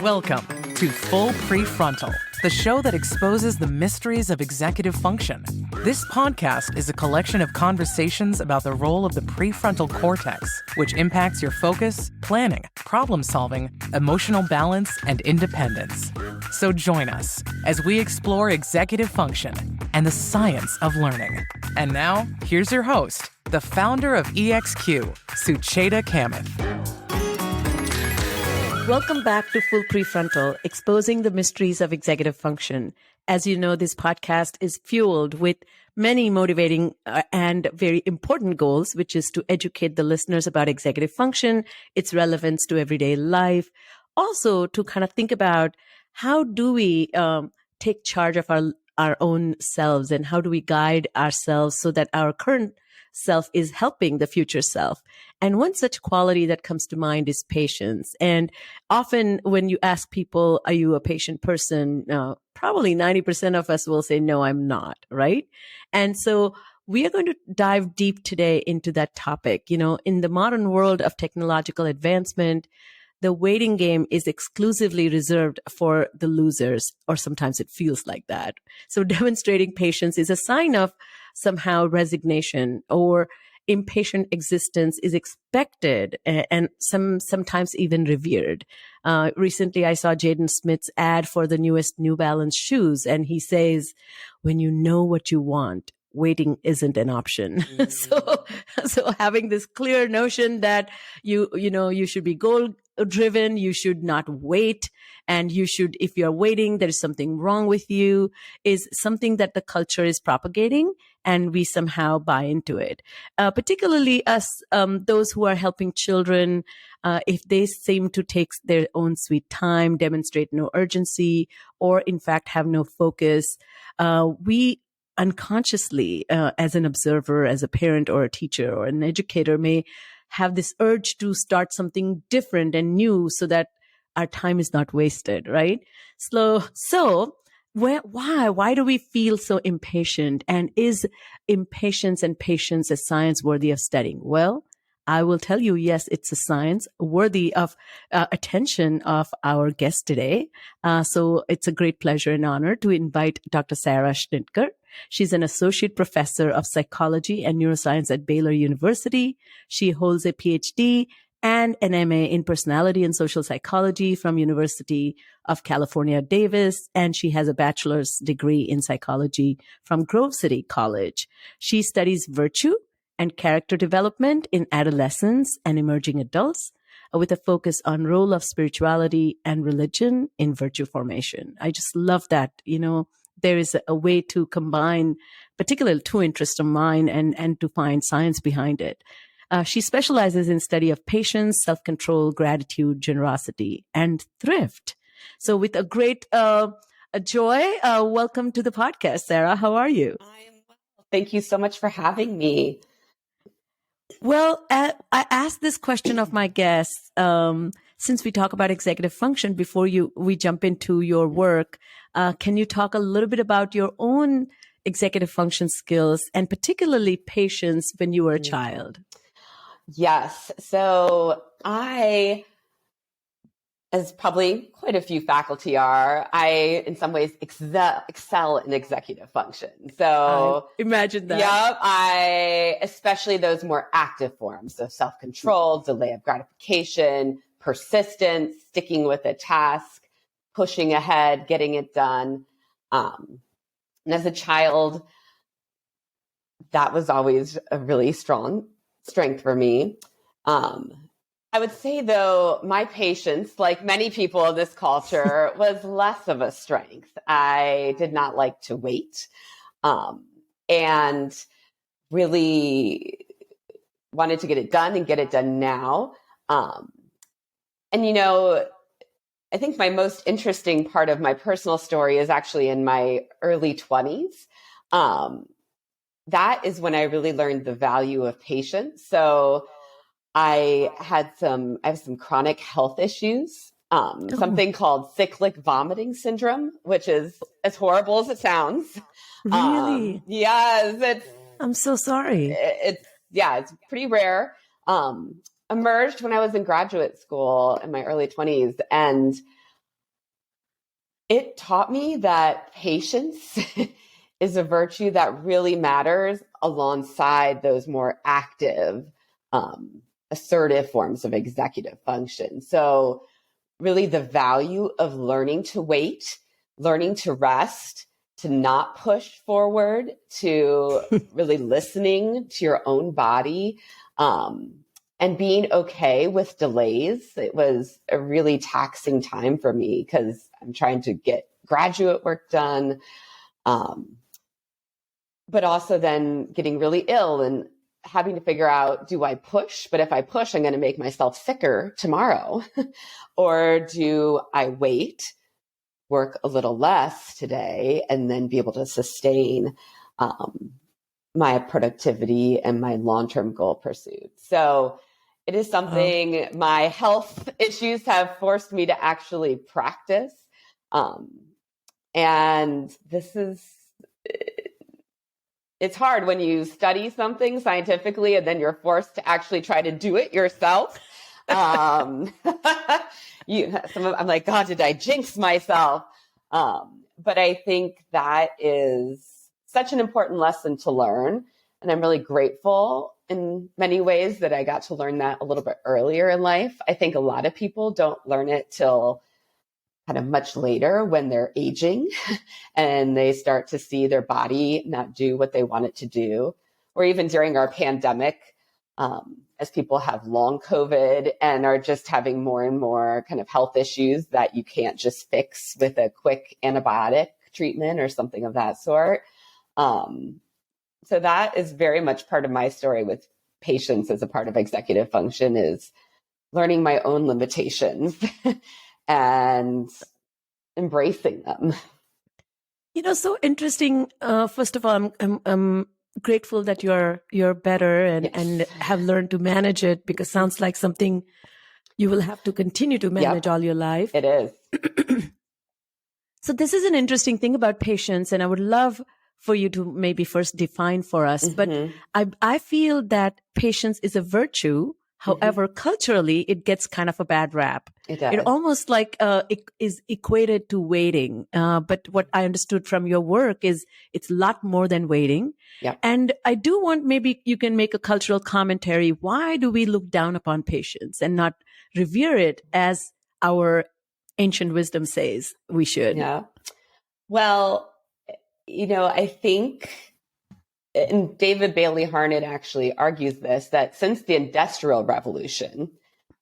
Welcome to Full Prefrontal, the show that exposes the mysteries of executive function. This podcast is a collection of conversations about the role of the prefrontal cortex, which impacts your focus, planning, problem-solving, emotional balance, and independence. So join us as we explore executive function and the science of learning. And now, here's your host, the founder of EXQ, Sucheta Kamath. Welcome back to Full Prefrontal, exposing the mysteries of executive function. As you know, this podcast is fueled with many motivating and very important goals, which is to educate the listeners about executive function, its relevance to everyday life. Also, to kind of think about how do we take charge of our own selves, and how do we guide ourselves so that our current self is helping the future self. And one such quality that comes to mind is patience. And often when you ask people, are you a patient person? Probably 90% of us will say, no, I'm not, right? And so we are going to dive deep today into that topic. You know, in the modern world of technological advancement, the waiting game is exclusively reserved for the losers, or sometimes it feels like that. So demonstrating patience is a sign of somehow resignation, or impatient existence is expected and sometimes even revered. Recently, I saw Jaden Smith's ad for the newest New Balance shoes, and he says, when you know what you want, waiting isn't an option. So having this clear notion that you should be goal driven, you should not wait, and you should, if you're waiting, there is something wrong with you, is something that the culture is propagating, and we somehow buy into it. Particularly us, those who are helping children, if they seem to take their own sweet time, demonstrate no urgency, or in fact have no focus, we unconsciously, as an observer, as a parent or a teacher or an educator, may have this urge to start something different and new so that our time is not wasted, right? So why do we feel so impatient? And is impatience and patience a science worthy of studying? Well, I will tell you, yes, it's a science worthy of attention of our guest today. So it's a great pleasure and honor to invite Dr. Sarah Schnitker. She's an associate professor of psychology and neuroscience at Baylor University. She holds a PhD and an MA in personality and social psychology from University of California, Davis, and she has a bachelor's degree in psychology from Grove City College. She studies virtue and character development in adolescents and emerging adults, with a focus on role of spirituality and religion in virtue formation. I just love that, there is a way to combine particularly two interests of mine and to find science behind it. She specializes in study of patience, self-control, gratitude, generosity, and thrift. So with a great joy, welcome to the podcast, Sarah. How are you? I'm well. Thank you so much for having me. Well, I asked this question of my guests, since we talk about executive function, before we jump into your work, can you talk a little bit about your own executive function skills and particularly patience when you were a child? Yes. So I, as probably quite a few faculty are, I, in some ways, excel in executive function. So imagine that. Yep. Especially those more active forms. So self-control, delay of gratification, persistence, sticking with a task, pushing ahead, getting it done. And as a child, that was always a really strong strength for me. I would say, though, my patience, like many people in this culture, was less of a strength. I did not like to wait, and really wanted to get it done and get it done now. I think my most interesting part of my personal story is actually in my early 20s. That is when I really learned the value of patience. So I have some chronic health issues, something called cyclic vomiting syndrome, which is as horrible as it sounds. Really? Yes. I'm so sorry. It's pretty rare. Emerged when I was in graduate school in my early 20s. And It taught me that patience is a virtue that really matters alongside those more active, assertive forms of executive function. So really the value of learning to wait, learning to rest, to not push forward, to really listening to your own body, and being okay with delays. It was a really taxing time for me because I'm trying to get graduate work done, but also then getting really ill and having to figure out, do I push? But if I push, I'm going to make myself sicker tomorrow. Or do I wait, work a little less today, and then be able to sustain my productivity and my long-term goal pursuit? So it is something my health issues have forced me to actually practice. And it's hard when you study something scientifically and then you're forced to actually try to do it yourself. I'm like, God, did I jinx myself? But I think that is such an important lesson to learn. And I'm really grateful in many ways that I got to learn that a little bit earlier in life. I think a lot of people don't learn it till kind of much later when they're aging and they start to see their body not do what they want it to do. Or even during our pandemic, as people have long COVID and are just having more and more kind of health issues that you can't just fix with a quick antibiotic treatment or something of that sort. So that is very much part of my story with patience as a part of executive function, is learning my own limitations and embracing them. So interesting. First of all, I'm grateful that you're better and have learned to manage it, because sounds like something you will have to continue to manage all your life. It is. So this is an interesting thing about patience, and I would love for you to maybe first define for us. But I feel that patience is a virtue. However, culturally, it gets kind of a bad rap. It does. It almost like it is equated to waiting. But what I understood from your work is it's a lot more than waiting. Yep. And I do want, maybe you can make a cultural commentary. Why do we look down upon patience and not revere it as our ancient wisdom says we should? Yeah. Well, I think, and David Bailey Harnett actually argues this, that since the Industrial Revolution,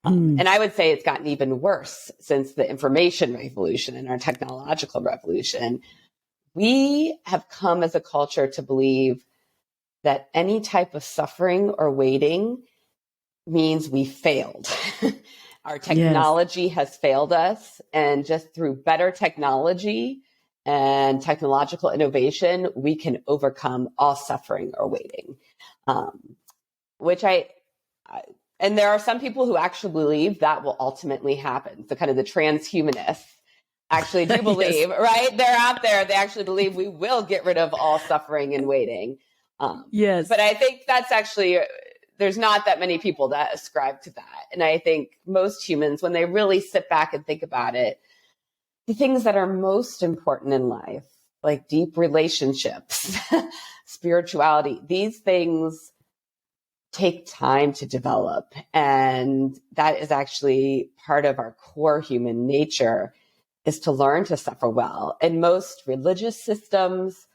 and I would say it's gotten even worse since the information revolution and our technological revolution, we have come as a culture to believe that any type of suffering or waiting means we failed. Our technology has failed us, and just through better technology and technological innovation, we can overcome all suffering or waiting, and there are some people who actually believe that will ultimately happen. So kind of the transhumanists actually do believe, right? They're out there. They actually believe we will get rid of all suffering and waiting. But I think that's actually, there's not that many people that ascribe to that. And I think most humans, when they really sit back and think about it, the things that are most important in life, like deep relationships, spirituality, these things take time to develop. And that is actually part of our core human nature, is to learn to suffer well. And most religious systems,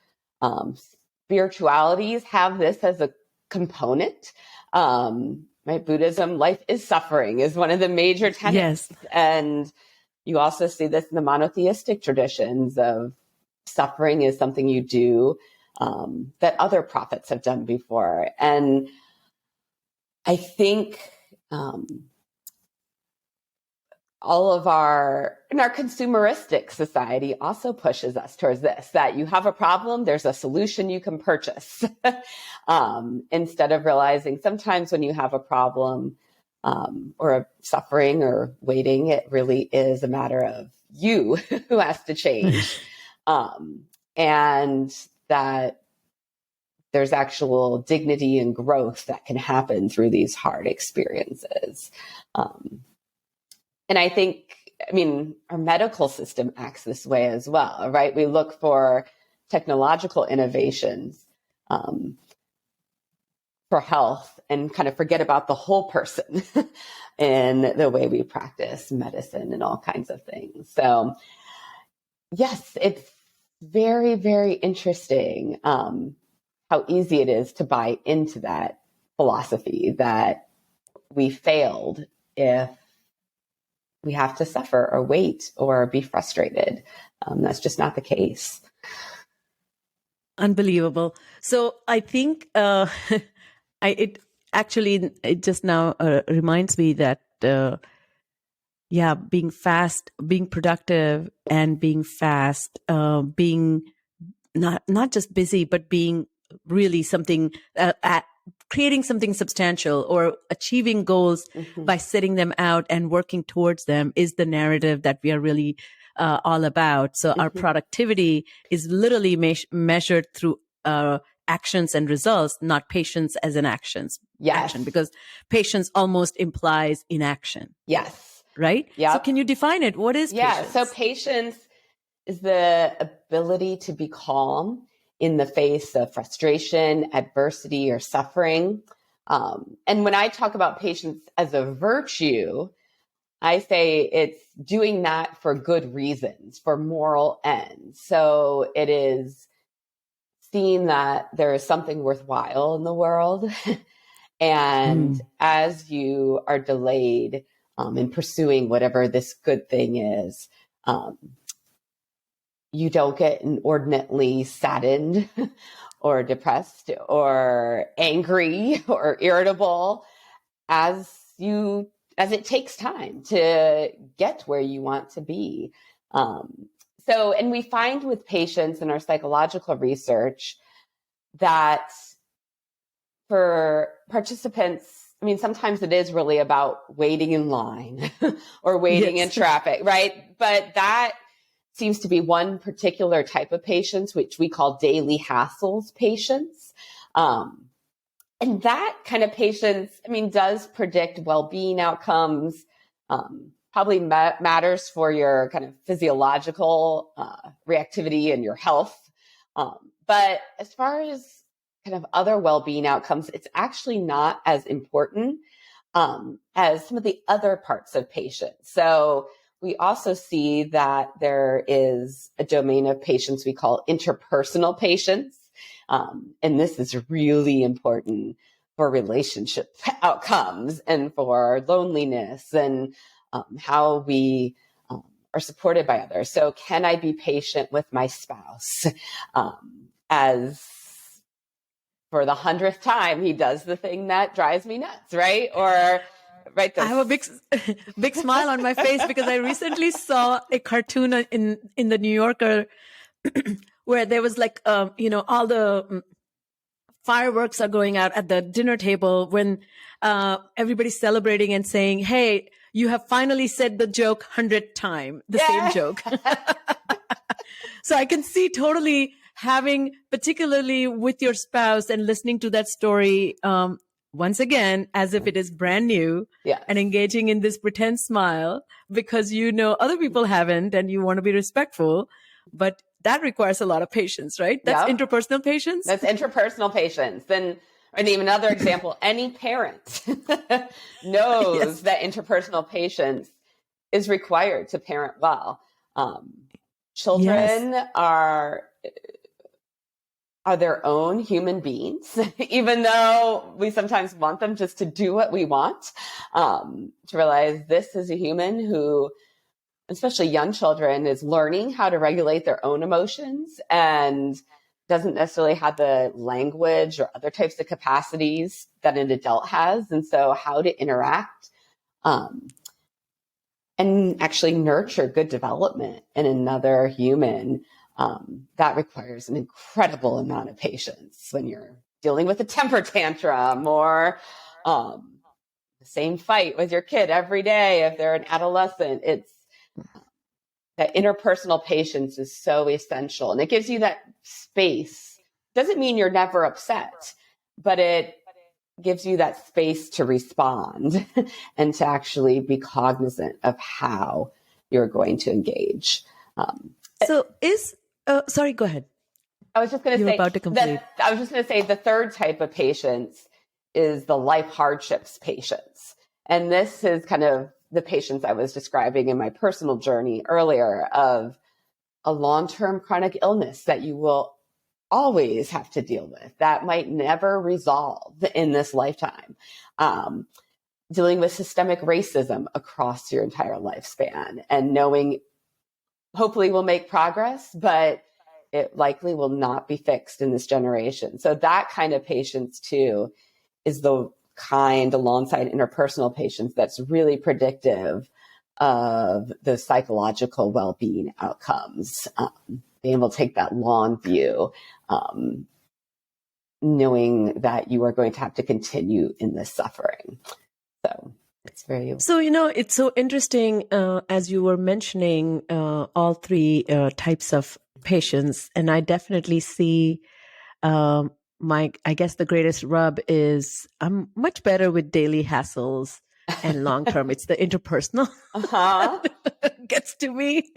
spiritualities have this as a component. Right? Buddhism, life is suffering, is one of the major tenets. Yes. And you also see this in the monotheistic traditions of suffering is something you do that other prophets have done before. And I think all of our consumeristic society also pushes us towards this, that you have a problem, there's a solution you can purchase. Instead of realizing sometimes when you have a problem or a suffering or waiting, it really is a matter of you who has to change. And that there's actual dignity and growth that can happen through these hard experiences. And I think our medical system acts this way as well, right? We look for technological innovations for health and kind of forget about the whole person in the way we practice medicine and all kinds of things. So yes, it's very, very interesting how easy it is to buy into that philosophy that we failed if we have to suffer or wait or be frustrated. That's just not the case. Unbelievable. So I think it just now reminds me that being fast, being productive, and being fast, being not just busy, but being really something at creating something substantial or achieving goals by setting them out and working towards them is the narrative that we are really all about. So our productivity is literally measured through actions and results, not patience as an action, because patience almost implies inaction. Yes. Right? Yeah. So can you define it? What is patience? So patience is the ability to be calm in the face of frustration, adversity, or suffering. And when I talk about patience as a virtue, I say it's doing that for good reasons, for moral ends. So it is seeing that there is something worthwhile in the world. And as you are delayed in pursuing whatever this good thing is, you don't get inordinately saddened or depressed or angry or irritable as it takes time to get where you want to be. And we find with patients in our psychological research that for participants, sometimes it is really about waiting in line or waiting in traffic, right? But that seems to be one particular type of patients, which we call daily hassles patients. And that kind of patients, does predict well-being outcomes, probably matters for your kind of physiological reactivity and your health. But as far as kind of other well-being outcomes, it's actually not as important as some of the other parts of patients. So we also see that there is a domain of patients we call interpersonal patients. And this is really important for relationship outcomes and for loneliness and how we are supported by others. So can I be patient with my spouse as for the 100th time he does the thing that drives me nuts, right? Or right. I have a big smile on my face because I recently saw a cartoon in the New Yorker where there was like, all the fireworks are going out at the dinner table when everybody's celebrating and saying, hey, you have finally said the joke 100th time, the same joke. So I can see totally having, particularly with your spouse and listening to that story, once again, as if it is brand new and engaging in this pretend smile because other people haven't and you want to be respectful, but that requires a lot of patience, right? That's interpersonal patience. That's interpersonal patience. And even another example, any parent knows that interpersonal patience is required to parent well. Children are their own human beings, even though we sometimes want them just to do what we want, to realize this is a human who, especially young children, is learning how to regulate their own emotions and doesn't necessarily have the language or other types of capacities that an adult has. And so how to interact and actually nurture good development in another human, that requires an incredible amount of patience when you're dealing with a temper tantrum or the same fight with your kid every day if they're an adolescent. It's that interpersonal patience is so essential, and it gives you that space. Doesn't mean you're never upset, but it gives you that space to respond and to actually be cognizant of how you're going to engage. Sorry, go ahead. I was just going to say about to complete. I was just going to say the third type of patients is the life hardships patients. And this is kind of the patients I was describing in my personal journey earlier of a long-term chronic illness that you will always have to deal with that might never resolve in this lifetime. Dealing with systemic racism across your entire lifespan and knowing hopefully we'll make progress, but it likely will not be fixed in this generation. So that kind of patients too is the kind alongside interpersonal patients that's really predictive of the psychological well-being outcomes. Being able to take that long view, knowing that you are going to have to continue in this suffering. So it's very... So, it's so interesting as you were mentioning all three types of patients, and I definitely see I guess the greatest rub is I'm much better with daily hassles and long term. It's the interpersonal gets to me.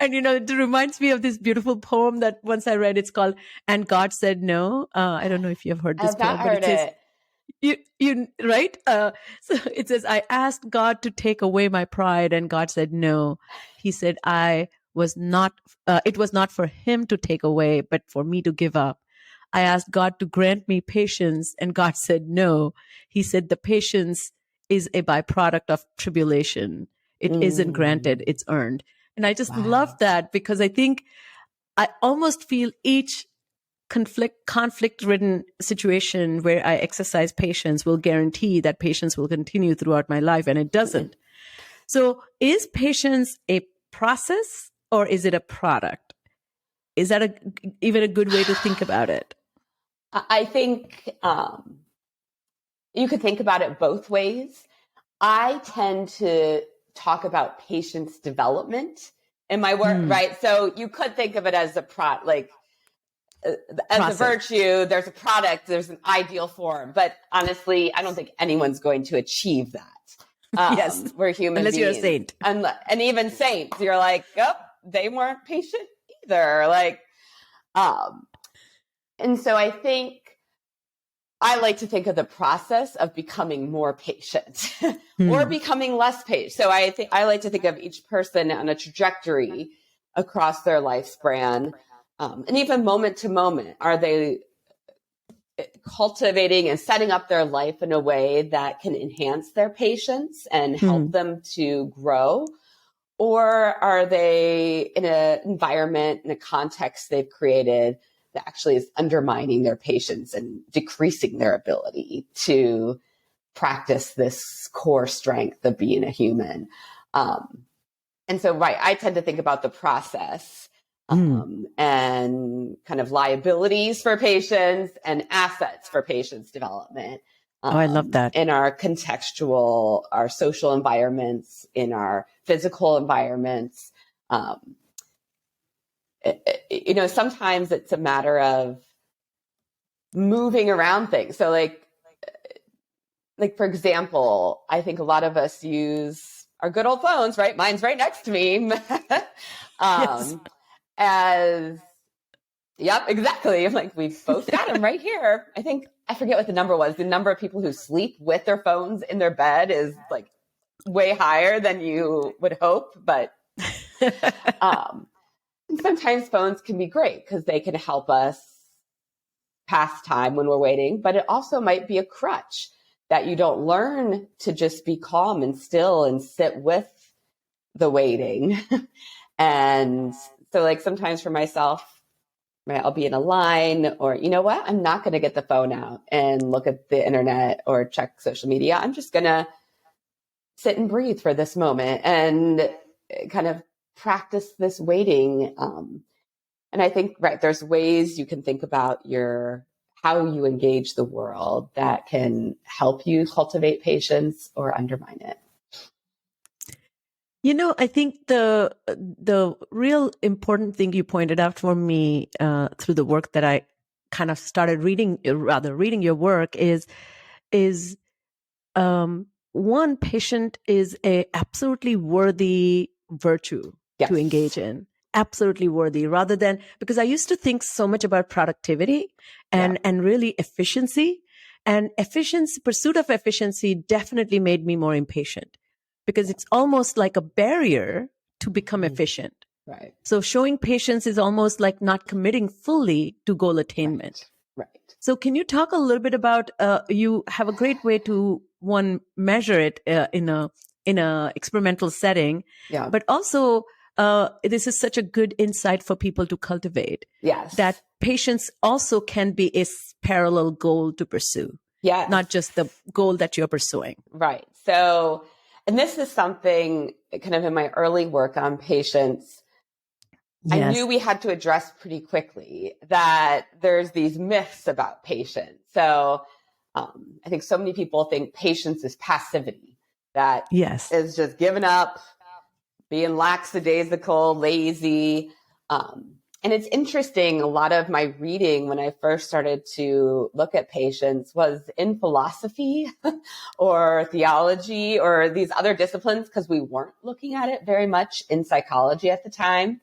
And, it reminds me of this beautiful poem that once I read. It's called "And God Said No." I don't know if you have heard this poem, but it says, you right? So it says, "I asked God to take away my pride, and God said no. He said it was not for him to take away, but for me to give up. I asked God to grant me patience, and God said no. He said the patience is a byproduct of tribulation. It isn't granted, it's earned." And I just love that, because I think I almost feel each conflict-ridden situation where I exercise patience will guarantee that patience will continue throughout my life, and it doesn't. So is patience a process or is it a product? Is that even a good way to think about it? I think you could think about it both ways. I tend to talk about patience development in my work, right? So you could think of it as as a virtue, there's a product, there's an ideal form. But honestly, I don't think anyone's going to achieve that. Yes. We're human Unless beings. you're a saint. And even saints, you're like, oh, they weren't patient either. And so I think I like to think of the process of becoming more patient or becoming less patient. So I like to think of each person on a trajectory across their lifespan. And even moment to moment, are they cultivating and setting up their life in a way that can enhance their patience and help them to grow? Or are they in an environment, in a context they've created that actually is undermining their patience and decreasing their ability to practice this core strength of being a human? And so, I tend to think about the process and kind of liabilities for patients and assets for patients development. I love that. In our contextual, our social environments, in our physical environments. Sometimes it's a matter of moving around things. So like for example, I think a lot of us use our good old phones, right? Mine's right next to me. Yes. Yep, exactly. I'm like, we've both got them right here. I forget what the number was. The number of people who sleep with their phones in their bed is like way higher than you would hope. But sometimes phones can be great because they can help us pass time when we're waiting, but it also might be a crutch that you don't learn to just be calm and still and sit with the waiting. And so sometimes for myself, right, I'll be in a line or, you know what, I'm not going to get the phone out and look at the internet or check social media. I'm just going to sit and breathe for this moment and kind of practice this waiting. And I think, there's ways you can think about how you engage the world that can help you cultivate patience or undermine it. I think the real important thing you pointed out for me through the work that I kind of started reading your work is one, patient is a absolutely worthy virtue Yes. to engage in. Absolutely worthy, rather than, because I used to think so much about productivity and really efficiency, and pursuit of efficiency definitely made me more impatient, because it's almost like a barrier to become efficient. Right. So showing patience is almost like not committing fully to goal attainment. Right. So can you talk a little bit about, you have a great way to measure it in a experimental setting, Yeah. but also this is such a good insight for people to cultivate. Yes. That patience also can be a parallel goal to pursue. Yes. Not just the goal that you're pursuing. Right. So, and this is something kind of in my early work on patience, I knew we had to address pretty quickly that there's these myths about patience. So I think so many people think patience is passivity, that is just giving up, being lackadaisical, lazy. And it's interesting, a lot of my reading when I first started to look at patience was in philosophy or theology or these other disciplines, because we weren't looking at it very much in psychology at the time.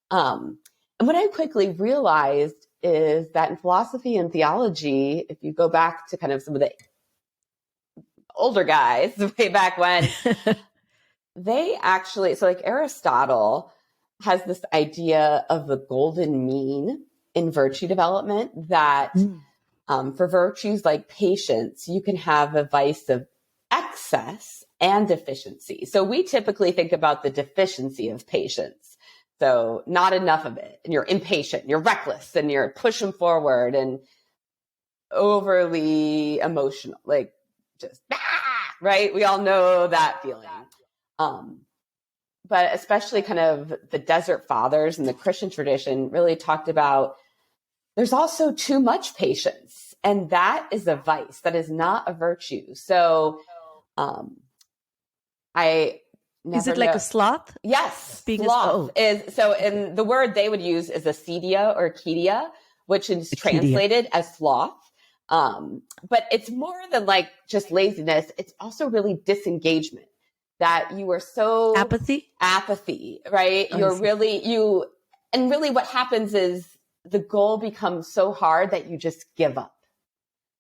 And what I quickly realized is that in philosophy and theology, if you go back to kind of some of the older guys way back when, they actually, so like Aristotle has this idea of the golden mean in virtue development, that for virtues like patience, you can have a vice of excess and deficiency. So we typically think about the deficiency of patience. So not enough of it, and you're impatient, you're reckless, and you're pushing forward and overly emotional, like just, right? We all know that feeling. But especially kind of the Desert Fathers and the Christian tradition really talked about there's also too much patience, and that is a vice. That is not a virtue. So is it like a sloth? Yes. Sloth is, so, and the word they would use is acedia or acedia, which is translated as sloth. But it's more than like just laziness. It's also really disengagement, that you are so apathy, right? And really what happens is the goal becomes so hard that you just give up.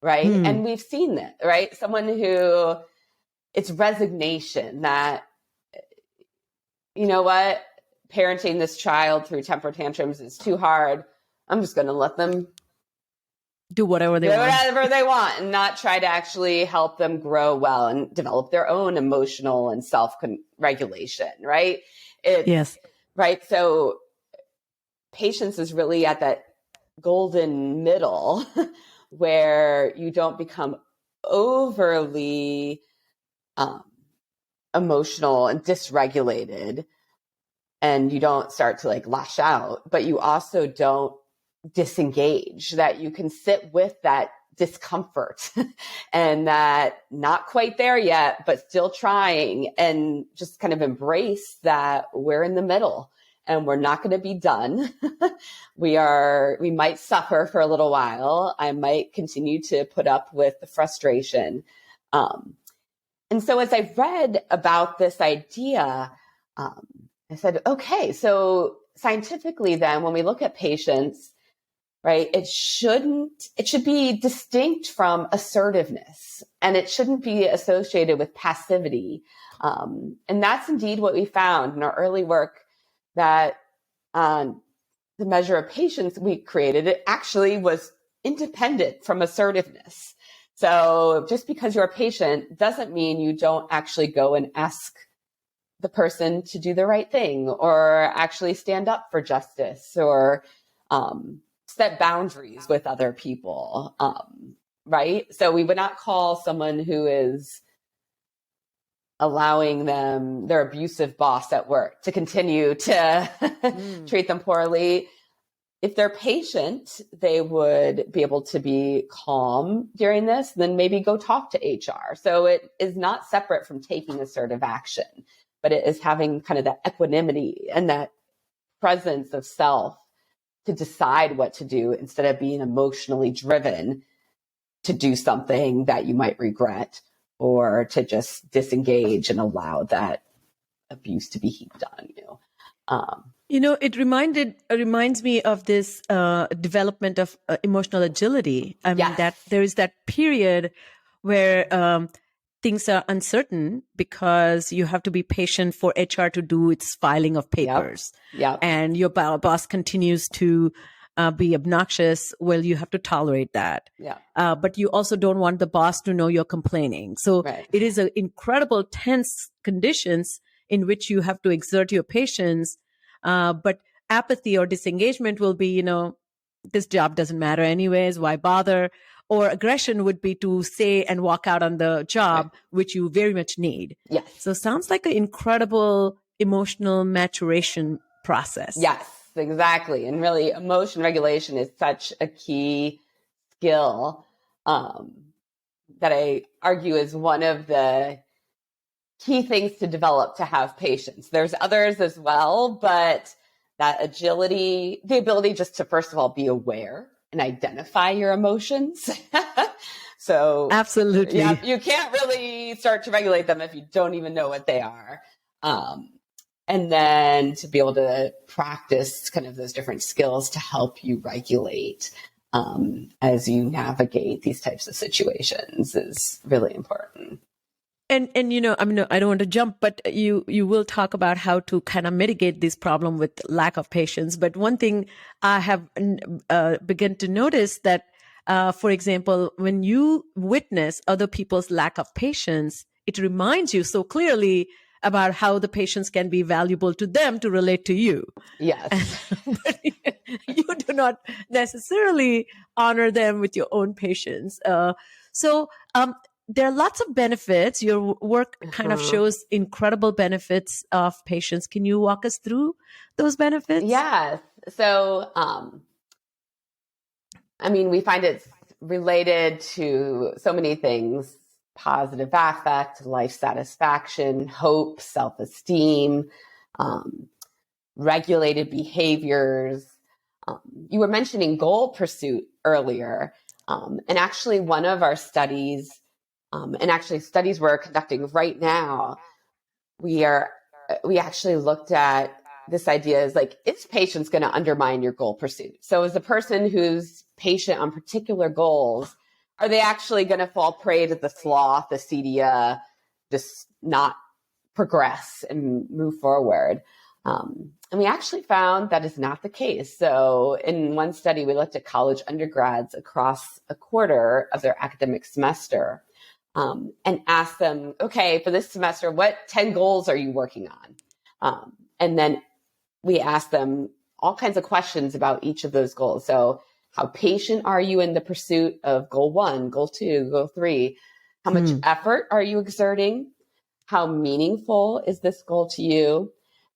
Right. And we've seen that, right? Someone who, it's resignation, that, you know what, parenting this child through temper tantrums is too hard. I'm just going to let them do whatever they want and not try to actually help them grow well and develop their own emotional and self-regulation, right? Right. So patience is really at that golden middle where you don't become overly emotional and dysregulated, and you don't start to like lash out, but you also don't disengage, that you can sit with that discomfort and that not quite there yet, but still trying, and just kind of embrace that we're in the middle and we're not going to be done. We might suffer for a little while. I might continue to put up with the frustration. And so as I read about this idea, I said, okay, so scientifically then, when we look at patience, right, it should be distinct from assertiveness, and it shouldn't be associated with passivity. And that's indeed what we found in our early work, that the measure of patience we created, it actually was independent from assertiveness. So just because you're patient doesn't mean you don't actually go and ask the person to do the right thing, or actually stand up for justice, or set boundaries with other people, right? So we would not call someone who is allowing their abusive boss at work to continue to treat them poorly. If they're patient, they would be able to be calm during this, then maybe go talk to HR. So it is not separate from taking assertive action, but it is having kind of that equanimity and that presence of self to decide what to do, instead of being emotionally driven to do something that you might regret, or to just disengage and allow that abuse to be heaped on you. It reminds me of this development of emotional agility. I mean, Yes. that there is that period where things are uncertain because you have to be patient for HR to do its filing of papers. Yep. And your boss continues to be obnoxious. Well, you have to tolerate that. Yeah. But you also don't want the boss to know you're complaining. So Right. it is an incredible tense conditions in which you have to exert your patience. But apathy or disengagement will be, this job doesn't matter anyways. Why bother? Or aggression would be to say and walk out on the job, Right. which you very much need. Yes. So sounds like an incredible emotional maturation process. Yes, exactly. And really, emotion regulation is such a key skill that I argue is one of the key things to develop to have patience. There's others as well, but that agility, the ability just to, first of all, be aware and identify your emotions. So Absolutely. yeah, you can't really start to regulate them if you don't even know what they are. And then to be able to practice kind of those different skills to help you regulate as you navigate these types of situations is really important. And I mean, I don't want to jump, but you will talk about how to kind of mitigate this problem with lack of patience. But one thing I have begun to notice that, for example, when you witness other people's lack of patience, it reminds you so clearly about how the patience can be valuable to them to relate to you. Yes. But you do not necessarily honor them with your own patience. So there are lots of benefits. Your work kind of shows incredible benefits of patience. Can you walk us through those benefits? Yes. So, I mean, we find it's related to so many things: positive affect, life satisfaction, hope, self-esteem, regulated behaviors. You were mentioning goal pursuit earlier. And actually one of our studies, and actually studies we're conducting right now, we actually looked at this idea is like, is patience going to undermine your goal pursuit? So as a person who's patient on particular goals, are they actually going to fall prey to the sloth, the acedia, just not progress and move forward? And we actually found that is not the case. So in one study, we looked at college undergrads across a quarter of their academic semester, and asked them, okay, for this semester, what 10 goals are you working on? And then we asked them all kinds of questions about each of those goals. So how patient are you in the pursuit of goal 1, goal 2, goal 3? How much effort are you exerting? How meaningful is this goal to you?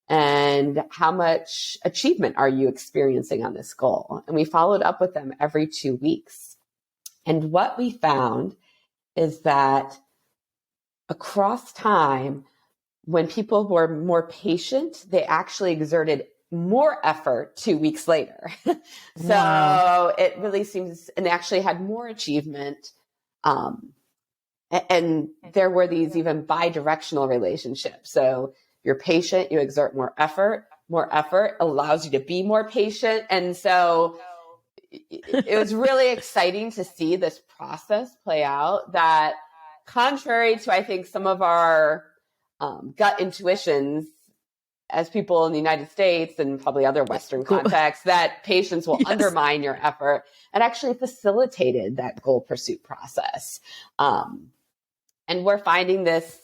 And how much achievement are you experiencing on this goal? And we followed up with them every 2 weeks. And what we found is that across time, when people were more patient, they actually exerted more effort 2 weeks later. So Wow. it really seems, and they actually had more achievement. And there were these even bi-directional relationships. So you're patient, you exert more effort allows you to be more patient. And so it was really exciting to see this process play out, that contrary to, I think, some of our gut intuitions as people in the United States and probably other Western contexts, that patience will undermine your effort, and actually facilitated that goal pursuit process. And we're finding this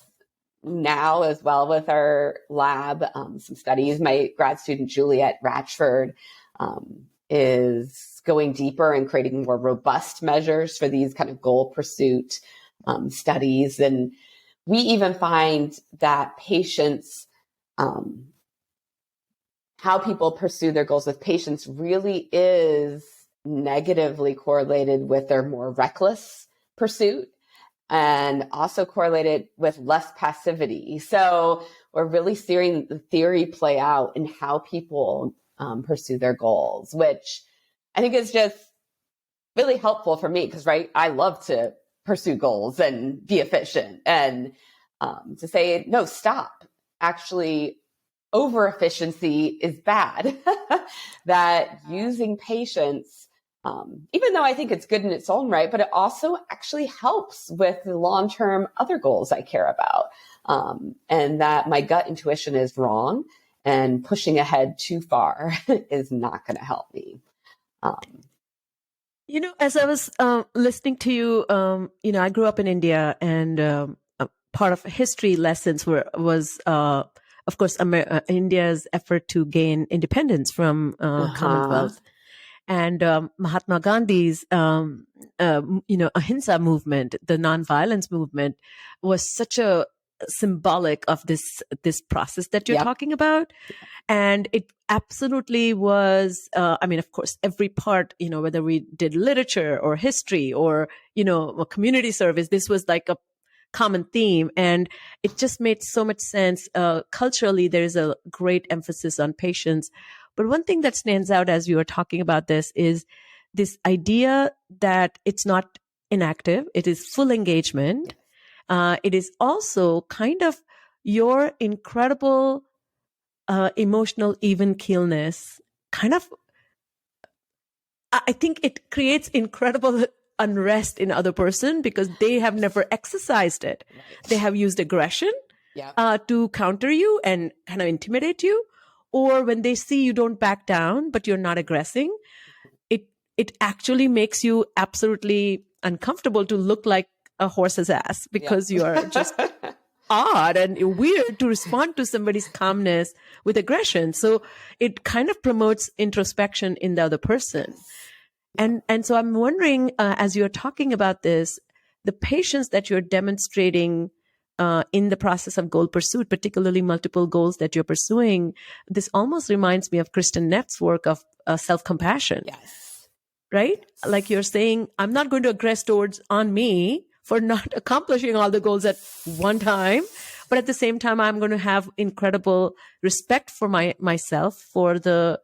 now as well with our lab, some studies. My grad student, Juliet Ratchford, is going deeper and creating more robust measures for these kind of goal pursuit studies. And we even find that patience, how people pursue their goals with patience really is negatively correlated with their more reckless pursuit, and also correlated with less passivity. So we're really seeing the theory play out in how people pursue their goals, which I think is just really helpful for me because, right, I love to pursue goals and be efficient, and to say, no, stop. actually over efficiency is bad, that using patience, even though I think it's good in its own right, but it also actually helps with the long-term other goals I care about. And that my gut intuition is wrong and pushing ahead too far is not going to help me. As I was listening to you, I grew up in India, and part of history lessons was, of course, India's effort to gain independence from Commonwealth. And Mahatma Gandhi's, Ahimsa movement, the nonviolence movement, was such a symbolic of this process that you're talking about. And it absolutely was, of course, every part, whether we did literature or history or, a community service, this was like a common theme. And it just made so much sense. Culturally, there is a great emphasis on patience. But one thing that stands out as you were talking about this is this idea that it's not inactive. It is full engagement. It is also kind of your incredible emotional even keelness. Kind of, I think it creates incredible unrest in other person because they have never exercised it. Right. They have used aggression to counter you and kind of intimidate you. Or when they see you don't back down, but you're not aggressing, it actually makes you absolutely uncomfortable to look like a horse's ass because you are just odd and weird to respond to somebody's calmness with aggression. So it kind of promotes introspection in the other person. And so I'm wondering, as you're talking about this, the patience that you're demonstrating in the process of goal pursuit, particularly multiple goals that you're pursuing, this almost reminds me of Kristen Neff's work of self-compassion. Yes. Right? Yes. Like you're saying, I'm not going to aggress on me for not accomplishing all the goals at one time. But at the same time, I'm going to have incredible respect for myself, for the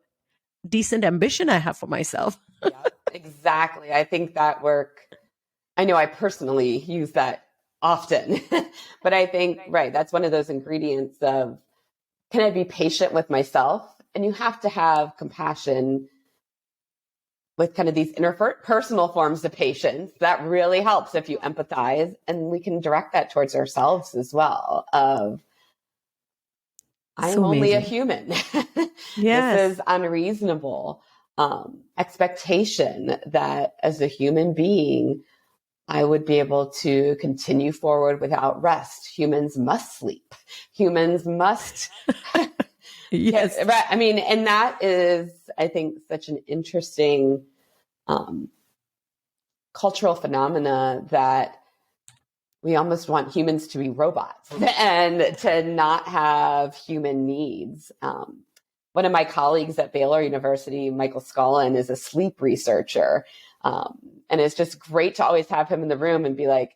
decent ambition I have for myself. Yeah, exactly. I think that work, I know I personally use that often, but I think, right, that's one of those ingredients of, can I be patient with myself? And you have to have compassion with kind of these interpersonal forms of patience. That really helps if you empathize, and we can direct that towards ourselves as well of, I'm so only a human. Yes. This is unreasonable expectation that as a human being, I would be able to continue forward without rest. Humans must sleep. Humans must. Yes. Right. I mean, and that is, I think, such an interesting cultural phenomena that we almost want humans to be robots and to not have human needs. One of my colleagues at Baylor University, Michael Scullin, is a sleep researcher. And it's just great to always have him in the room and be like,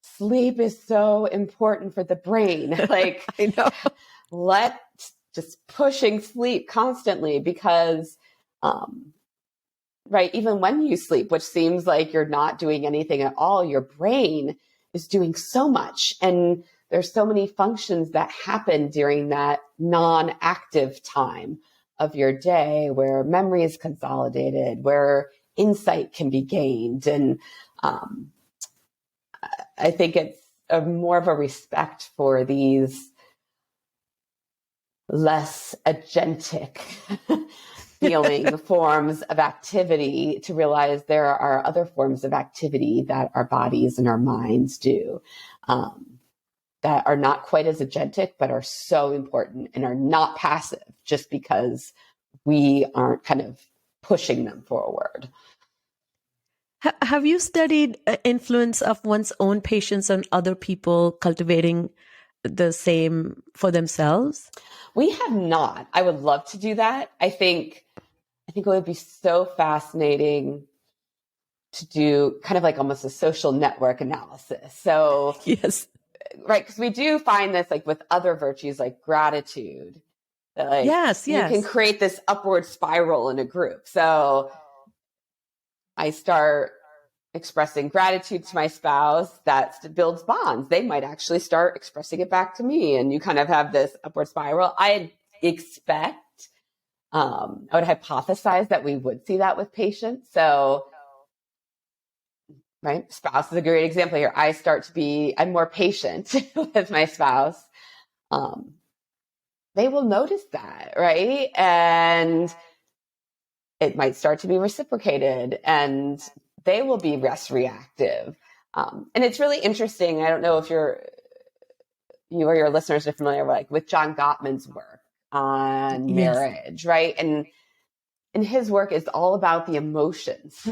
sleep is so important for the brain. Like, I know. Let's just pushing sleep constantly because, right, even when you sleep, which seems like you're not doing anything at all, your brain is doing so much. And there's so many functions that happen during that non-active time of your day where memory is consolidated, where insight can be gained. And I think it's more of a respect for these less agentic feeling forms of activity to realize there are other forms of activity that our bodies and our minds do that are not quite as agentic, but are so important and are not passive just because we aren't kind of pushing them forward. Have you studied influence of one's own patience on other people cultivating the same for themselves? We have not. I would love to do that. I think it would be so fascinating to do kind of like almost a social network analysis. So yes, right, because we do find this like with other virtues like gratitude, that like you can create this upward spiral in a group. So I start expressing gratitude to my spouse, that builds bonds. They might actually start expressing it back to me. And you kind of have this upward spiral. I expect, I would hypothesize that we would see that with patients. So, right, spouse is a great example here. I'm more patient with my spouse. They will notice that, right? And it might start to be reciprocated, and they will be less reactive. And it's really interesting. I don't know if you or your listeners are familiar with John Gottman's work on marriage, right? And his work is all about the emotions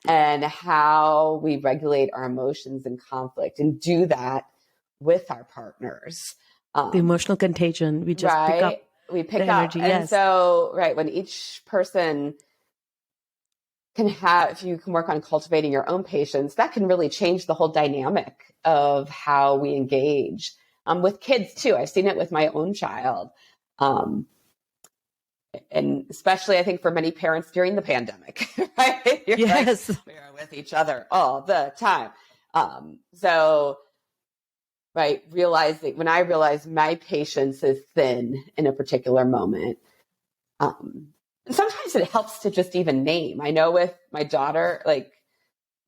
and how we regulate our emotions in conflict and do that with our partners. The emotional contagion. We just pick up. We pick the energy, up. And so, when each person if you can work on cultivating your own patience, that can really change the whole dynamic of how we engage. With kids too. I've seen it with my own child. And especially I think for many parents during the pandemic, right? Yes. We are with each other all the time. So, realizing when I realize my patience is thin in a particular moment, and sometimes it helps to just even name. I know with my daughter,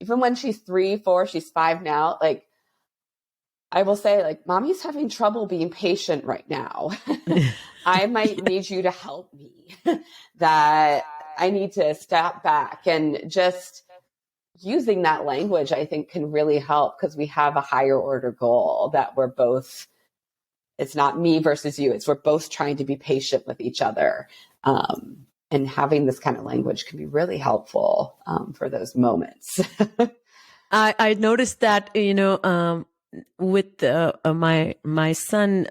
even when she's 3, 4, she's 5 now, I will say, Mommy's having trouble being patient right now. I might need you to help me, that I need to step back, and just using that language, I think, can really help, because we have a higher order goal that we're both, it's not me versus you. It's we're both trying to be patient with each other. And having this kind of language can be really helpful for those moments. I noticed that, with my son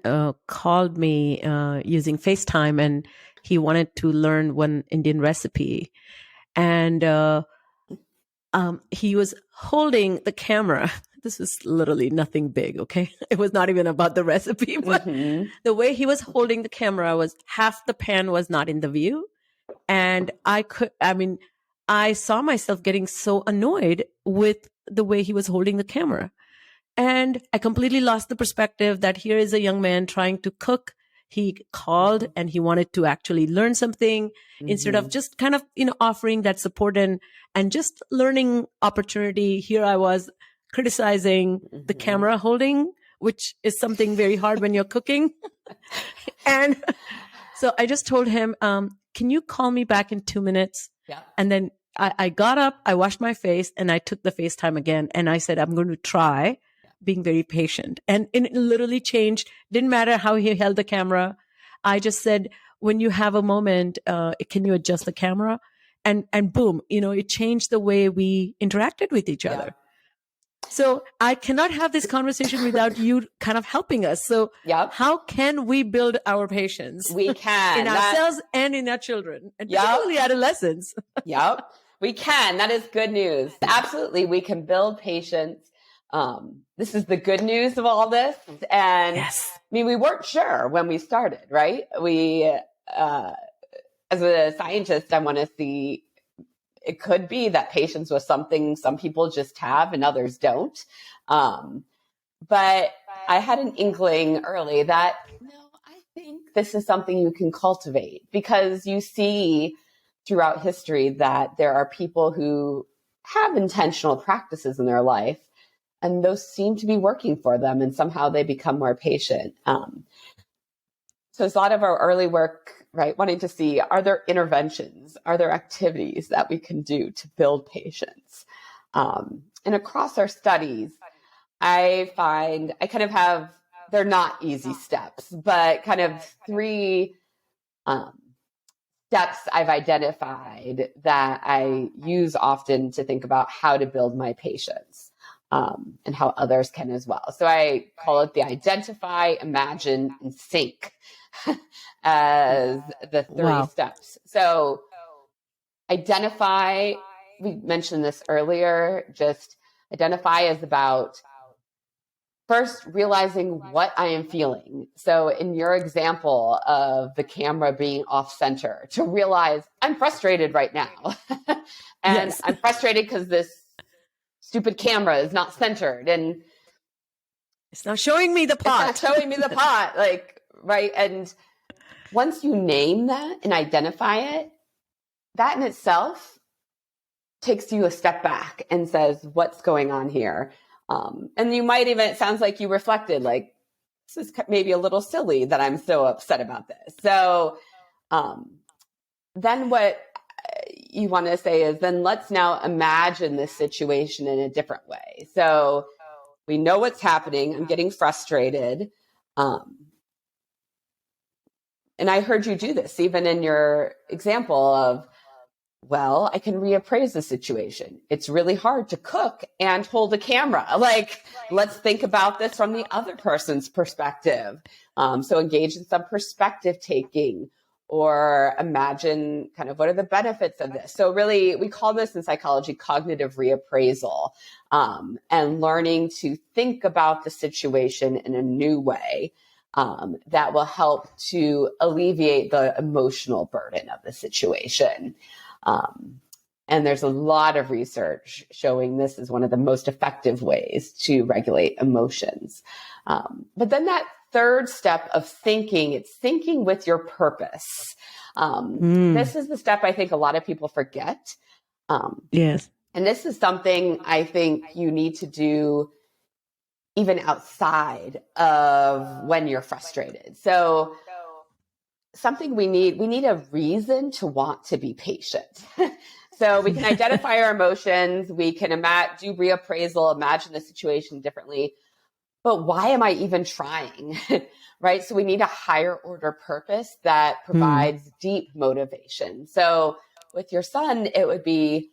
called me using FaceTime, and he wanted to learn one Indian recipe, and he was holding the camera. This was literally nothing big, okay? It was not even about the recipe, but the way he was holding the camera was half the pan was not in the view. And I saw myself getting so annoyed with the way he was holding the camera. And I completely lost the perspective that here is a young man trying to cook. He called and he wanted to actually learn something instead of just kind of, offering that support and just learning opportunity. Here I was criticizing the camera holding, which is something very hard when you're cooking. And so I just told him, can you call me back in 2 minutes? Yeah. And then I got up, I washed my face, and I took the FaceTime again. And I said, I'm going to try being very patient. And it literally changed. Didn't matter how he held the camera. I just said, when you have a moment, can you adjust the camera? And boom, it changed the way we interacted with each other. So I cannot have this conversation without you kind of helping us. So how can we build our patience? We can. In ourselves and in our children, and particularly adolescents. We can. That is good news. Absolutely. We can build patience. This is the good news of all this. And we weren't sure when we started, right? We, as a scientist, I want to see, it could be that patience was something some people just have and others don't. But I had an inkling early that, I think this is something you can cultivate, because you see throughout history that there are people who have intentional practices in their life, and those seem to be working for them, and somehow they become more patient. So it's a lot of our early work, right? Wanting to see, are there interventions? Are there activities that we can do to build patience? And across our studies, I find I kind of have, they're not easy steps, but kind of 3 steps I've identified that I use often to think about how to build my patience, and how others can as well. So I call it the identify, imagine, and think as the 3 steps. So identify, we mentioned this earlier, just identify is about first realizing what I am feeling. So in your example of the camera being off center, to realize I'm frustrated right now. And I'm frustrated because this stupid camera is not centered and it's not showing me the pot. It's not showing me the pot. Like, right. And once you name that and identify it, that in itself takes you a step back and says, what's going on here? And you might even, it sounds like you reflected, like, this is maybe a little silly that I'm so upset about this. So then what you want to say is, then let's now imagine this situation in a different way. So we know what's happening. I'm getting frustrated. And I heard you do this even in your example of, well, I can reappraise the situation. It's really hard to cook and hold a camera. Like, let's think about this from the other person's perspective. So engage in some perspective taking, or imagine kind of what are the benefits of this. So really, we call this in psychology cognitive reappraisal, and learning to think about the situation in a new way that will help to alleviate the emotional burden of the situation. And there's a lot of research showing this is one of the most effective ways to regulate emotions. But then that third step of thinking, it's thinking with your purpose. This is the step I think a lot of people forget. Yes. And this is something I think you need to do even outside of when you're frustrated. So something we need a reason to want to be patient. So we can identify our emotions. We can do reappraisal, imagine the situation differently. But why am I even trying? Right? So we need a higher order purpose that provides deep motivation. So with your son, it would be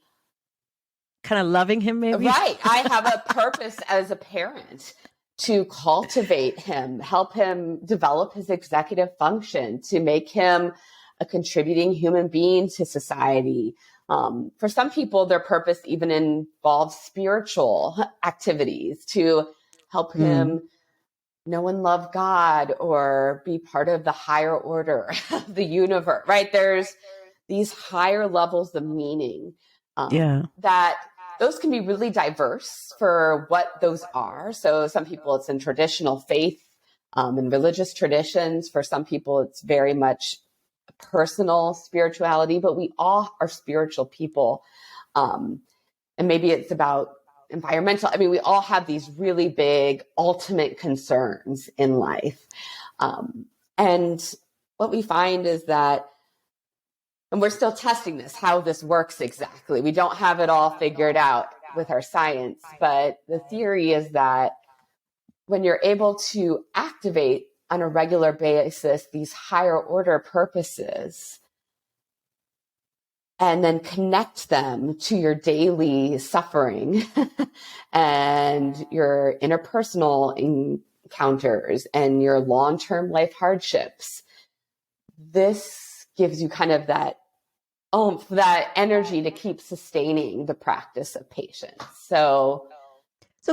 kind of loving him, maybe. Right. I have a purpose as a parent to cultivate him, help him develop his executive function, to make him a contributing human being to society. For some people, their purpose even involves spiritual activities to help him know and love God or be part of the higher order of the universe, right? There's these higher levels of meaning that those can be really diverse for what those are. So some people it's in traditional faith and religious traditions. For some people, it's very much personal spirituality, but we all are spiritual people. And maybe it's about environmental. I mean, we all have these really big ultimate concerns in life. And what we find is that, and we're still testing this, how this works exactly. We don't have it all figured out with our science, but the theory is that when you're able to activate on a regular basis these higher order purposes, and then connect them to your daily suffering and your interpersonal encounters and your long-term life hardships, this gives you kind of that that energy to keep sustaining the practice of patience. So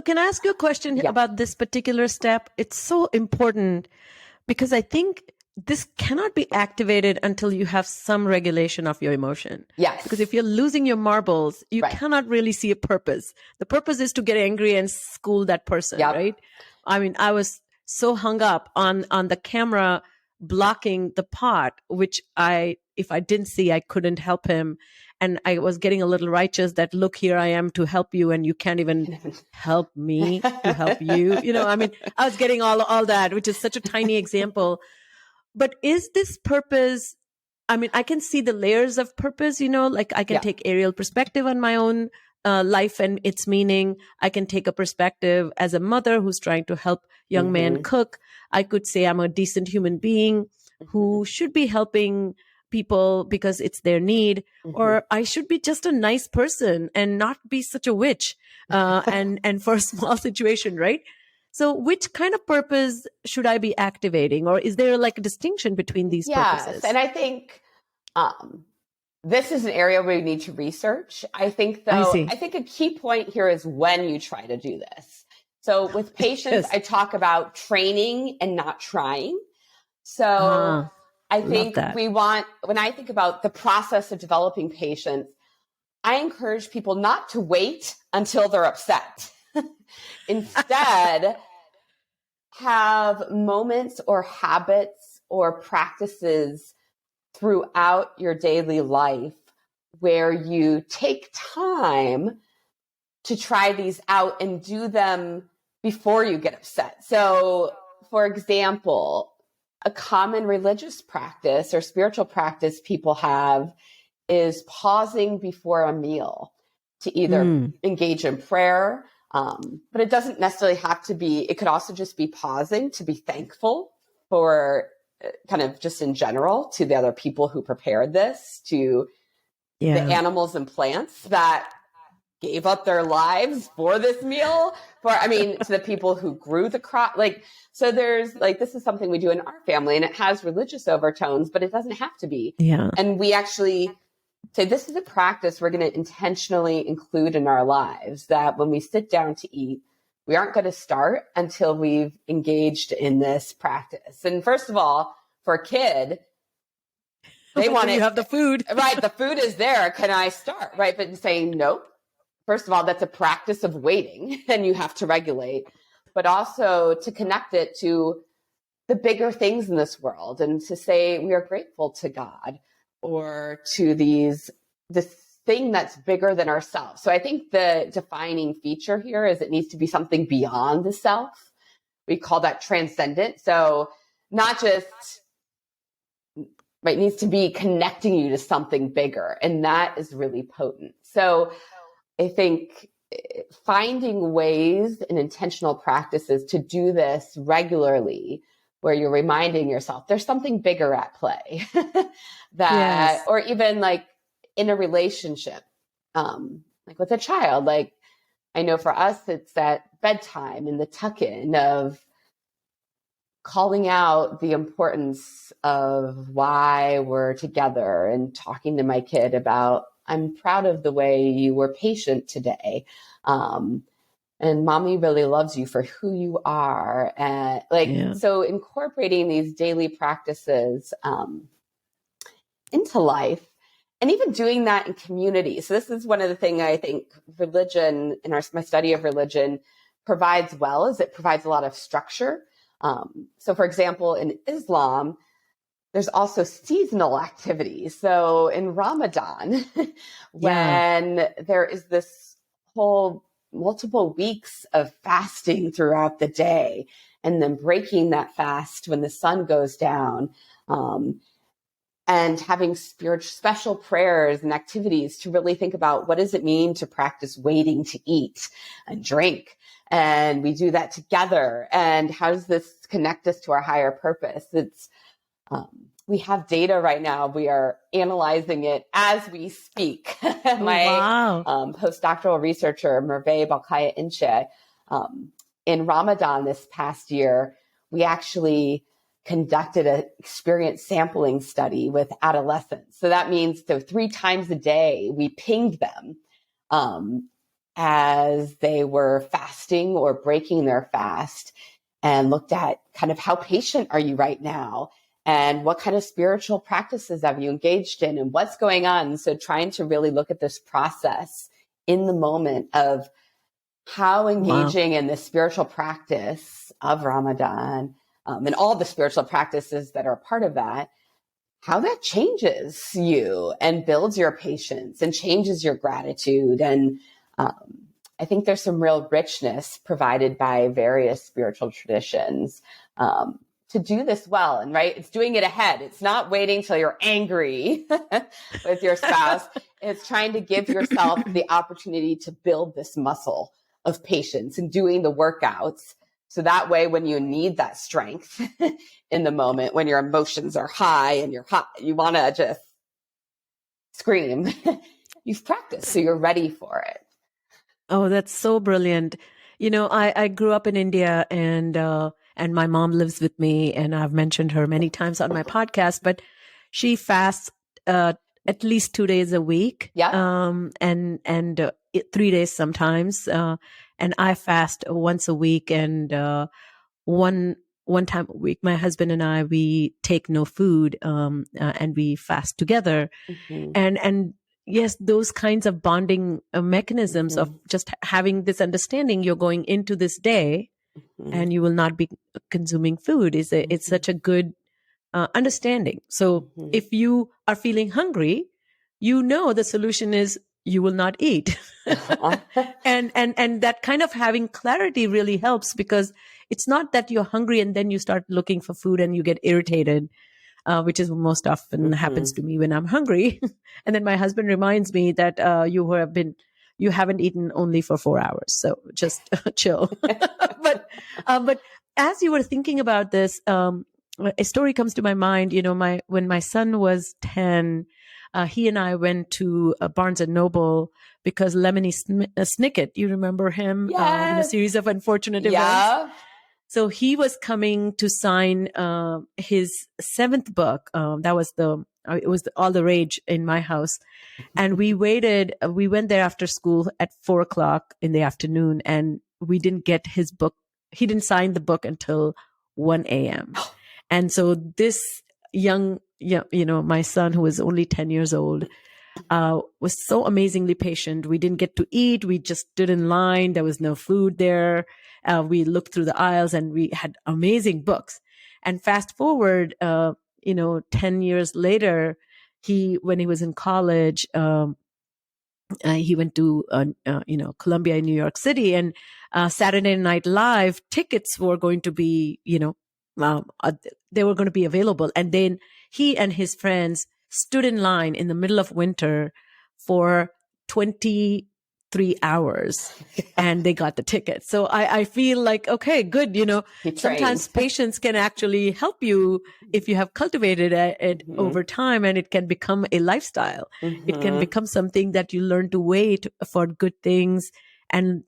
can I ask you a question about this particular step? It's so important because I think this cannot be activated until you have some regulation of your emotion. Yes. Because if you're losing your marbles, you cannot really see a purpose. The purpose is to get angry and school that person, right? I mean, I was so hung up on the camera blocking the pot, which if I didn't see, I couldn't help him. And I was getting a little righteous that, look, here I am to help you, and you can't even help me to help you. You know, I mean, I was getting all that, which is such a tiny example. But is this purpose, I mean, I can see the layers of purpose, you know, like I can take aerial perspective on my own life and its meaning. I can take a perspective as a mother who's trying to help young men cook. I could say I'm a decent human being who should be helping people because it's their need, or I should be just a nice person and not be such a witch and for a small situation, right? So which kind of purpose should I be activating? Or is there like a distinction between these purposes? And I think this is an area where we need to research. I think, though, I think a key point here is when you try to do this. So with patients, I talk about training and not trying. So I think when I think about the process of developing patience, I encourage people not to wait until they're upset. Instead, have moments or habits or practices throughout your daily life where you take time to try these out and do them before you get upset. So, for example, a common religious practice or spiritual practice people have is pausing before a meal to either engage in prayer, but it doesn't necessarily have to be, it could also just be pausing to be thankful for kind of just in general to the other people who prepared this, to the animals and plants that gave up their lives for this meal, to the people who grew the crop. So there's this is something we do in our family, and it has religious overtones, but it doesn't have to be. Yeah. And we actually say, this is a practice we're going to intentionally include in our lives, that when we sit down to eat, we aren't going to start until we've engaged in this practice. And first of all, for a kid, they want to have the food. Right. The food is there. Can I start? Right. But saying, nope. First of all, that's a practice of waiting, and you have to regulate, but also to connect it to the bigger things in this world, and to say we are grateful to God, or to this thing that's bigger than ourselves. So I think the defining feature here is it needs to be something beyond the self. We call that transcendent. So not just, right, needs to be connecting you to something bigger. And that is really potent. So I think finding ways and intentional practices to do this regularly, where you're reminding yourself there's something bigger at play or even in a relationship, with a child. I know for us, it's at bedtime and the tuck-in of calling out the importance of why we're together, and talking to my kid about, I'm proud of the way you were patient today. And mommy really loves you for who you are. And so incorporating these daily practices into life, and even doing that in community. So this is one of the things I think religion, in my study of religion, provides well, is it provides a lot of structure. So for example, in Islam, there's also seasonal activities. So in Ramadan, when there is this whole multiple weeks of fasting throughout the day, and then breaking that fast when the sun goes down, and having special prayers and activities to really think about, what does it mean to practice waiting to eat and drink? And we do that together. And how does this connect us to our higher purpose? We have data right now. We are analyzing it as we speak. My postdoctoral researcher, Merve Balkaya Inche, in Ramadan this past year, we actually conducted an experience sampling study with adolescents. So that means 3 times a day, we pinged them as they were fasting or breaking their fast, and looked at kind of, how patient are you right now? And what kind of spiritual practices have you engaged in, and what's going on? So trying to really look at this process in the moment of how engaging in this spiritual practice of Ramadan, and all the spiritual practices that are part of that, how that changes you and builds your patience and changes your gratitude. And I think there's some real richness provided by various spiritual traditions to do this well. And it's doing it ahead. It's not waiting till you're angry with your spouse. It's trying to give yourself the opportunity to build this muscle of patience, and doing the workouts. So that way, when you need that strength in the moment, when your emotions are high and you're hot, you want to just scream, you've practiced, so you're ready for it. Oh, that's so brilliant. I grew up in India, and my mom lives with me, and I've mentioned her many times on my podcast, but she fasts at least 2 days a week. And 3 days sometimes. And I fast once a week, and one time a week, my husband and I, we take no food, and we fast together. And yes, those kinds of bonding mechanisms of just having this understanding you're going into this day and you will not be consuming food it's such a good understanding. So if you are feeling hungry, you know the solution is you will not eat. and that kind of having clarity really helps, because it's not that you're hungry and then you start looking for food and you get irritated, which is what most often happens to me when I'm hungry. And then my husband reminds me that you haven't eaten only for 4 hours, so just chill. But as you were thinking about this, a story comes to my mind. When my son was 10, he and I went to Barnes and Noble because Lemony Snicket, you remember him, in a series of unfortunate events. So he was coming to sign his 7th book. That was it was all the rage in my house. And we waited. We went there after school at 4:00 in the afternoon, and we didn't get his book. He didn't sign the book until 1 a.m. And so this my son, who was only 10 years old, was so amazingly patient. We didn't get to eat. We just stood in line. There was no food there. We looked through the aisles and we had amazing books. And fast forward, 10 years later, when he was in college, he went to, Columbia in New York City, and Saturday Night Live tickets were going to be, they were going to be available. And then he and his friends stood in line in the middle of winter for 23 hours and they got the ticket. So I feel like, okay, good. Sometimes patience can actually help you if you have cultivated it over time, and it can become a lifestyle. It can become something that you learn to wait for good things and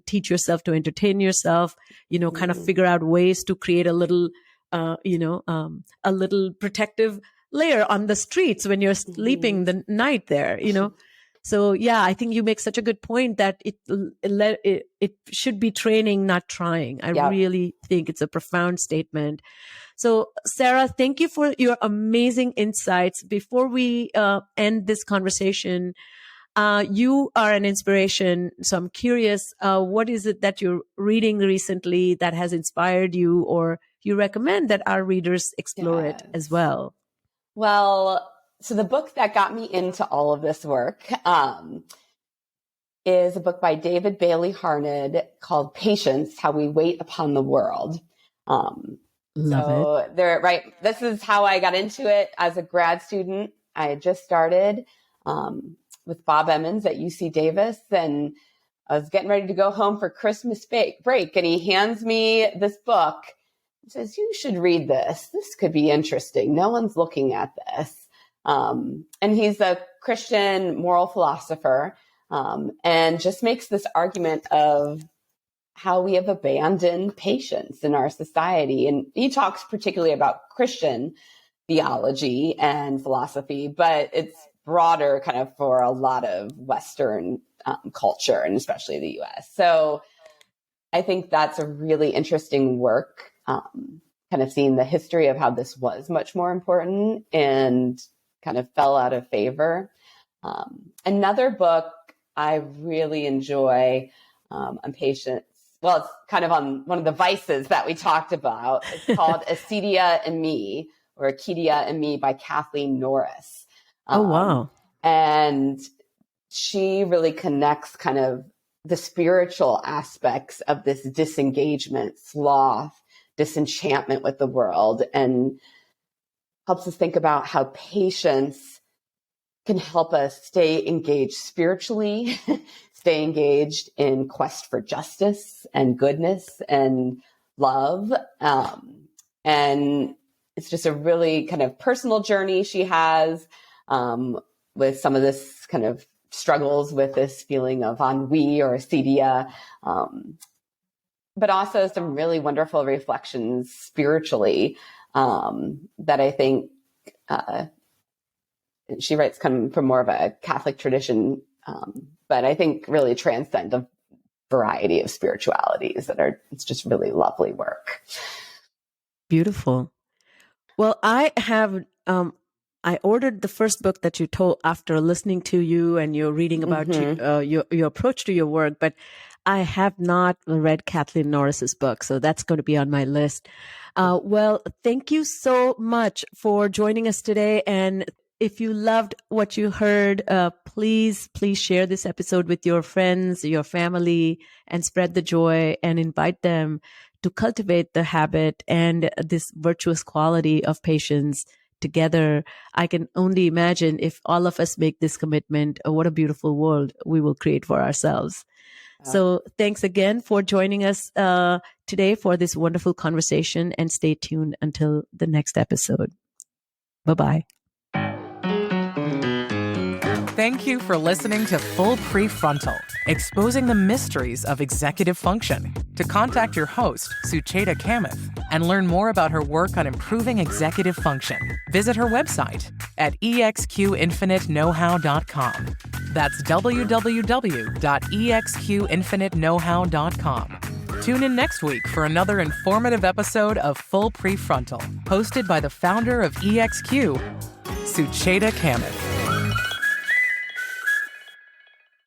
teach yourself to entertain yourself, kind of figure out ways to create a little, a little protective layer on the streets when you're sleeping the night there, So yeah, I think you make such a good point that it should be training, not trying. I really think it's a profound statement. So Sarah, thank you for your amazing insights. Before we end this conversation, you are an inspiration. So I'm curious, what is it that you're reading recently that has inspired you, or you recommend that our readers explore it as well? Well, so the book that got me into all of this work is a book by David Bailey Harned called Patience, How We Wait Upon the World. Love it. Right. This is how I got into it as a grad student. I had just started with Bob Emmons at UC Davis, and I was getting ready to go home for Christmas break, and he hands me this book. He says, "You should read this. This could be interesting. No one's looking at this." And he's a Christian moral philosopher, and just makes this argument of how we have abandoned patience in our society. And he talks particularly about Christian theology and philosophy, but it's broader kind of for a lot of Western culture, and especially the US. So I think that's a really interesting work, kind of seeing the history of how this was much more important and kind of fell out of favor. Another book I really enjoy on patience, well, it's kind of on one of the vices that we talked about. It's called Acedia and Me, or Acedia and Me by Kathleen Norris. Oh, wow. And she really connects kind of the spiritual aspects of this disengagement, sloth, disenchantment with the world, and helps us think about how patience can help us stay engaged spiritually, stay engaged in quest for justice and goodness and love. And it's just a really kind of personal journey she has with some of this kind of struggles with this feeling of ennui or acedia, but also some really wonderful reflections spiritually that I think she writes come from more of a Catholic tradition, but I think really transcend a variety of spiritualities it's just really lovely work. Beautiful. Well, I have I ordered the first book that you told after listening to you and you're reading about your approach to your work, but I have not read Kathleen Norris's book, so that's going to be on my list. Well, thank you so much for joining us today. And if you loved what you heard, please share this episode with your friends, your family, and spread the joy and invite them to cultivate the habit and this virtuous quality of patience together. I can only imagine if all of us make this commitment, what a beautiful world we will create for ourselves. So thanks again for joining us today for this wonderful conversation, and stay tuned until the next episode. Bye-bye. Thank you for listening to Full Prefrontal, exposing the mysteries of executive function. To contact your host, Sucheta Kamath, and learn more about her work on improving executive function, visit her website at exqinfiniteknowhow.com. That's www.exqinfiniteknowhow.com. Tune in next week for another informative episode of Full Prefrontal, hosted by the founder of EXQ, Sucheta Kamath.